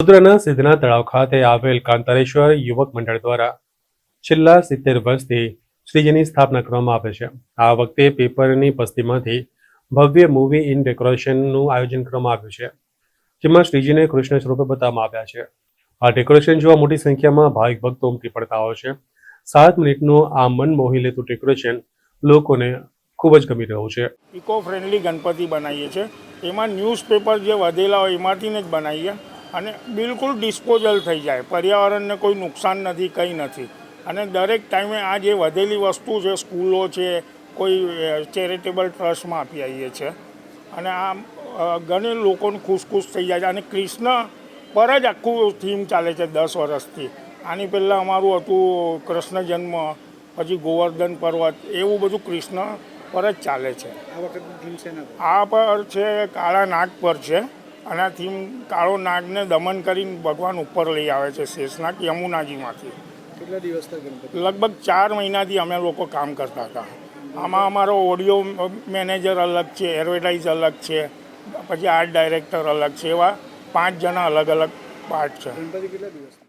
વડોદરાના સિદ્ધના તળાવ ખાતે આવેલ કાંતારેશ્વર યુવક મંડળ દ્વારા છેલ્લા 70 વર્ષથી શ્રીજીની સ્થાપના કરવામાં આવે છે. આ વખતે પેપરની પસ્તીમાંથી ભવ્ય મૂવી ઇન ડેકોરેશનનું આયોજન કરવામાં આવ્યું છે, જેમાં શ્રીજીને કૃષ્ણ સ્વરૂપે બતાવવામાં આવ્યા છે. આ ડેકોરેશન જોવા મોટી સંખ્યામાં ભાવિક ભક્તો ઉમટી પડતા હોય છે. 7 મિનિટનું આ મન મોહી લેતું ડેકોરેશન લોકોને ખૂબ જ ગમી રહ્યું છે. ઇકો ફ્રેન્ડલી ગણપતિ બનાવીએ છીએ. એમાં ન્યૂઝપેપર જે વધેલા હોય એમાંથી જ બનાવીએ અને બિલકુલ ડિસ્પોઝલ થઈ જાય, પર્યાવરણને કોઈ નુકસાન નથી, કંઈ નથી. અને દરેક ટાઈમે આ જે વધેલી વસ્તુ છે, સ્કૂલો છે, કોઈ ચેરિટેબલ ટ્રસ્ટમાં આપી આવીએ છીએ. અને આ ઘણી લોકોને ખુશ થઈ જાય છે. અને કૃષ્ણ પર જ આખું થીમ ચાલે છે 10 વર્ષથી. આની પહેલાં અમારું હતું કૃષ્ણ જન્મ, પછી ગોવર્ધન પર્વત, એવું બધું કૃષ્ણ પર જ ચાલે છે. આ વખતની થીમ છે ને આ પર છે કાળા નાગ પર છે. અને આ થીમ કાળો નાગને દમન કરીને ભગવાન ઉપર લઈ આવે છે શેષનાગ યમુનાજીમાંથી. કેટલા દિવસથી ગણપતિ? લગભગ 4 મહિનાથી અમે લોકો કામ કરતા હતા. આમાં અમારો ઓડિયો મેનેજર અલગ છે, એડવર્ટાઇઝ અલગ છે, પછી આર્ટ ડાયરેક્ટર અલગ છે, એવા 5 જણા અલગ અલગ પાર્ટ છે. ગણપતિ કેટલા દિવસ?